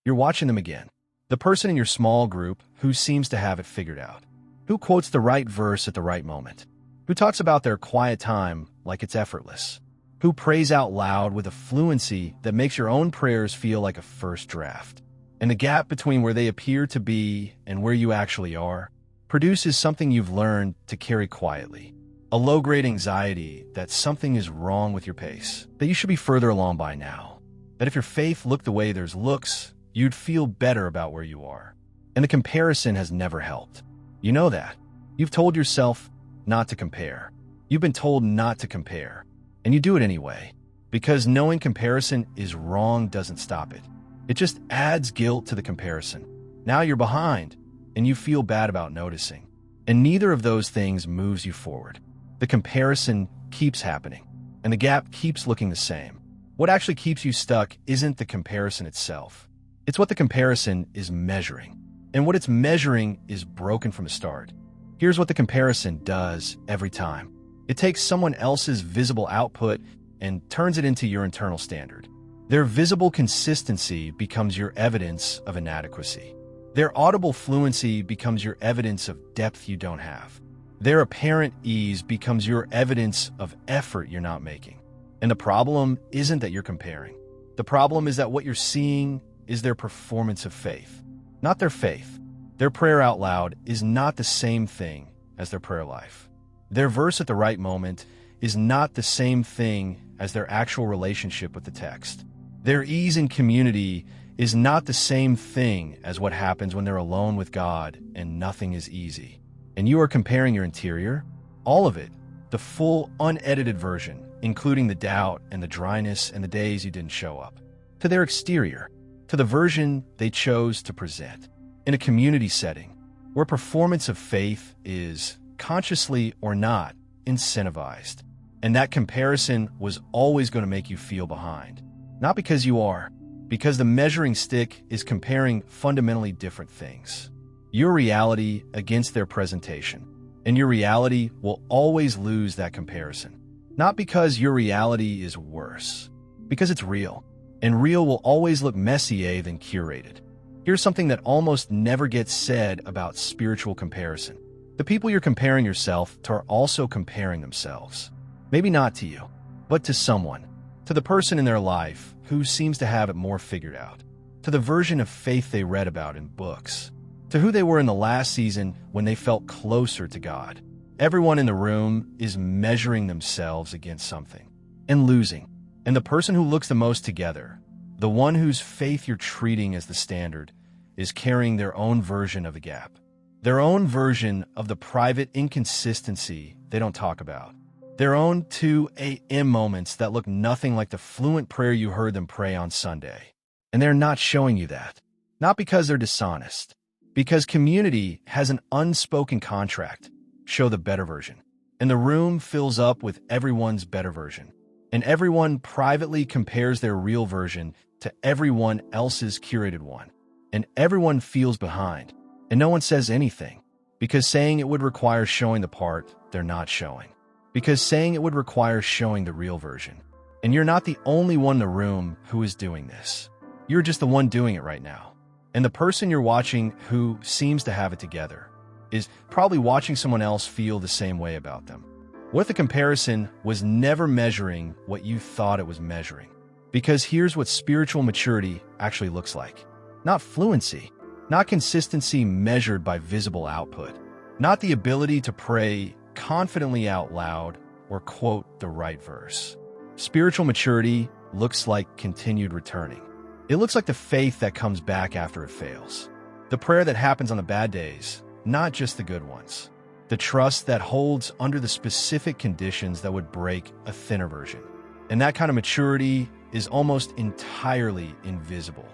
You're watching them again. The person in your small group who seems to have it figured out, who quotes the right verse at the right moment, who talks about their quiet time like it's effortless, who prays out loud with a fluency that makes your own prayers feel like a first draft. And the gap between where they appear to be and where you actually are produces something you've learned to carry quietly. A low-grade anxiety that something is wrong with your pace, that you should be further along by now, that if your faith looked the way theirs looks, you'd feel better about where you are. And the comparison has never helped. You know that. You've told yourself not to compare. You've been told not to compare. And you do it anyway, because knowing comparison is wrong doesn't stop it. It just adds guilt to the comparison. Now you're behind, and you feel bad about noticing. And neither of those things moves you forward. The comparison keeps happening, and the gap keeps looking the same. What actually keeps you stuck isn't the comparison itself. It's what the comparison is measuring. And what it's measuring is broken from the start. Here's what the comparison does every time. It takes someone else's visible output and turns it into your internal standard. Their visible consistency becomes your evidence of inadequacy. Their audible fluency becomes your evidence of depth you don't have. Their apparent ease becomes your evidence of effort you're not making. And the problem isn't that you're comparing. The problem is that what you're seeing is their performance of faith, not their faith. Their prayer out loud is not the same thing as their prayer life. Their verse at the right moment is not the same thing as their actual relationship with the text. Their ease in community is not the same thing as what happens when they're alone with God and nothing is easy. And you are comparing your interior, all of it, the full unedited version, including the doubt and the dryness and the days you didn't show up, to their exterior, to the version they chose to present. In a community setting, where performance of faith is, consciously or not, incentivized. And that comparison was always going to make you feel behind. Not because you are, because the measuring stick is comparing fundamentally different things. Your reality against their presentation. And your reality will always lose that comparison. Not because your reality is worse, because it's real. And real will always look messier than curated. Here's something that almost never gets said about spiritual comparison. The people you're comparing yourself to are also comparing themselves. Maybe not to you, but to someone. To the person in their life who seems to have it more figured out. To the version of faith they read about in books. To who they were in the last season when they felt closer to God. Everyone in the room is measuring themselves against something and losing. And the person who looks the most together, the one whose faith you're treating as the standard, is carrying their own version of the gap. Their own version of the private inconsistency they don't talk about. Their own 2 a.m. moments that look nothing like the fluent prayer you heard them pray on Sunday. And they're not showing you that. Not because they're dishonest. Because community has an unspoken contract. Show the better version. And the room fills up with everyone's better version. And everyone privately compares their real version to everyone else's curated one. And everyone feels behind. And no one says anything. Because saying it would require showing the part they're not showing. Because saying it would require showing the real version. And you're not the only one in the room who is doing this. You're just the one doing it right now. And the person you're watching who seems to have it together is probably watching someone else feel the same way about them. What if the comparison was never measuring what you thought it was measuring? Because here's what spiritual maturity actually looks like. Not fluency, not consistency measured by visible output, not the ability to pray confidently out loud or quote the right verse. Spiritual maturity looks like continued returning. It looks like the faith that comes back after it fails. The prayer that happens on the bad days, not just the good ones. The trust that holds under the specific conditions that would break a thinner version. And that kind of maturity is almost entirely invisible.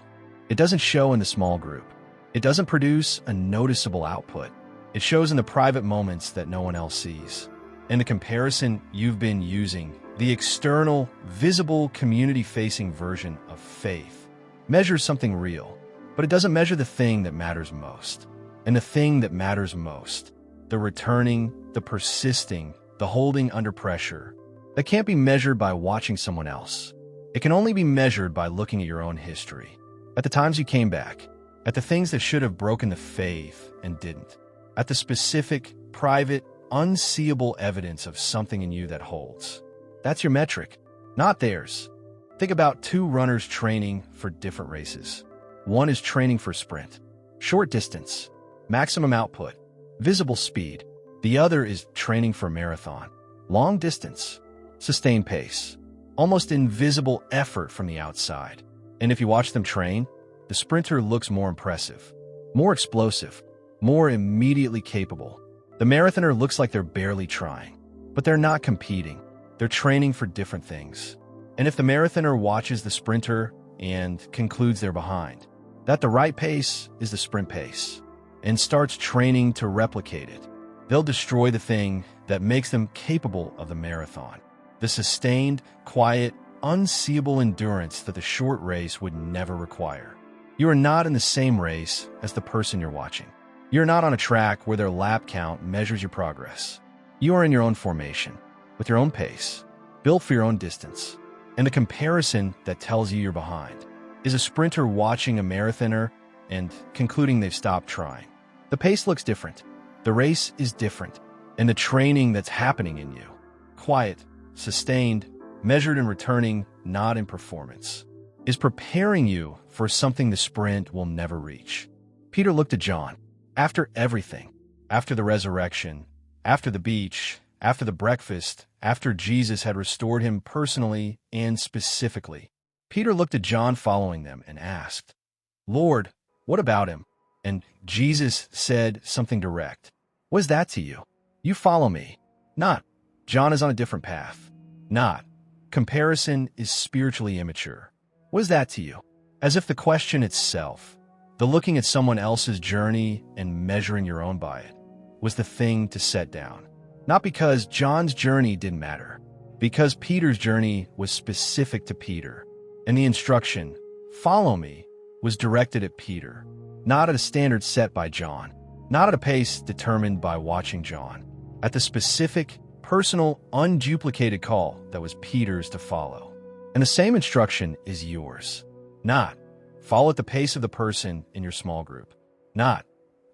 It doesn't show in the small group. It doesn't produce a noticeable output. It shows in the private moments that no one else sees. And the comparison you've been using, the external, visible, community-facing version of faith, measures something real, but it doesn't measure the thing that matters most. And the thing that matters most, the returning, the persisting, the holding under pressure, that can't be measured by watching someone else. It can only be measured by looking at your own history. At the times you came back, at the things that should have broken the faith and didn't, at the specific, private, unseeable evidence of something in you that holds. That's your metric, not theirs. Think about two runners training for different races. One is training for sprint, short distance, maximum output, visible speed. The other is training for marathon, long distance, sustained pace, almost invisible effort from the outside. And if you watch them train, the sprinter looks more impressive, more explosive, more immediately capable. The marathoner looks like they're barely trying, but they're not competing. They're training for different things. And if the marathoner watches the sprinter and concludes they're behind, that the right pace is the sprint pace, and starts training to replicate it, they'll destroy the thing that makes them capable of the marathon. The sustained, quiet, unseeable endurance that the short race would never require. You are not in the same race as the person you're watching. You're not on a track where their lap count measures your progress. You are in your own formation, with your own pace, built for your own distance. And the comparison that tells you you're behind is a sprinter watching a marathoner and concluding they've stopped trying. The pace looks different. The race is different. And the training that's happening in you, quiet, sustained, measured and returning, not in performance, is preparing you for something the sprint will never reach. Peter looked at John. After everything, after the resurrection, after the beach, after the breakfast, after Jesus had restored him personally and specifically, Peter looked at John following them and asked, "Lord, what about him?" And Jesus said something direct. "What is that to you? You follow me." Not, "John is on a different path." Not, "Comparison is spiritually immature." What is that to you? As if the question itself, the looking at someone else's journey and measuring your own by it, was the thing to set down. Not because John's journey didn't matter, because Peter's journey was specific to Peter. And the instruction, "Follow me," was directed at Peter, not at a standard set by John, not at a pace determined by watching John, at the specific, personal, unduplicated call that was Peter's to follow. And the same instruction is yours. Not, follow at the pace of the person in your small group. Not,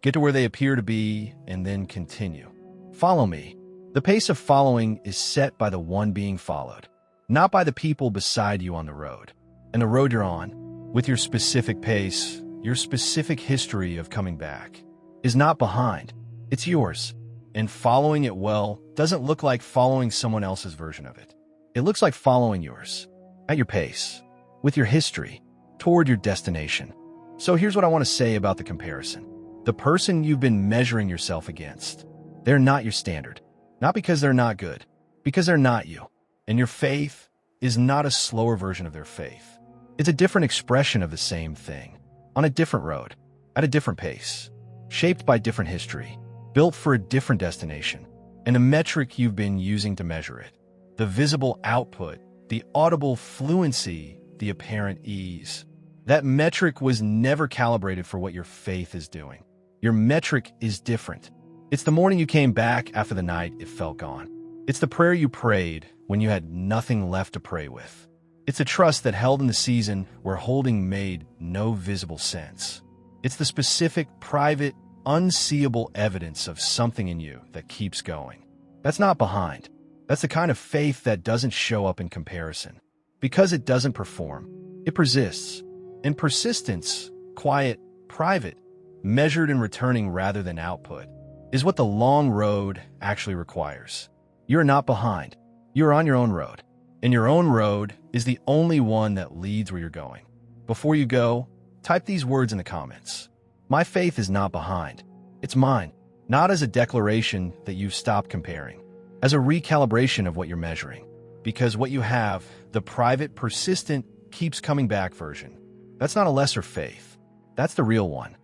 get to where they appear to be and then continue. Follow me. The pace of following is set by the one being followed, not by the people beside you on the road. And the road you're on, with your specific pace, your specific history of coming back, is not behind. It's yours. And following it well doesn't look like following someone else's version of it. It looks like following yours, at your pace, with your history, toward your destination. So here's what I want to say about the comparison. The person you've been measuring yourself against, they're not your standard. Not because they're not good, because they're not you. And your faith is not a slower version of their faith. It's a different expression of the same thing, on a different road, at a different pace, shaped by different history, built for a different destination, and a metric you've been using to measure it. The visible output, the audible fluency, the apparent ease. That metric was never calibrated for what your faith is doing. Your metric is different. It's the morning you came back after the night it felt gone. It's the prayer you prayed when you had nothing left to pray with. It's a trust that held in the season where holding made no visible sense. It's the specific, private, unseeable evidence of something in you that keeps going. That's not behind. That's the kind of faith that doesn't show up in comparison. Because it doesn't perform, it persists. And persistence, quiet, private, measured in returning rather than output, is what the long road actually requires. You're not behind. You're on your own road. And your own road is the only one that leads where you're going. Before you go, type these words in the comments. My faith is not behind. It's mine. Not as a declaration that you've stopped comparing, as a recalibration of what you're measuring. Because what you have, the private, persistent, keeps coming back version, that's not a lesser faith. That's the real one.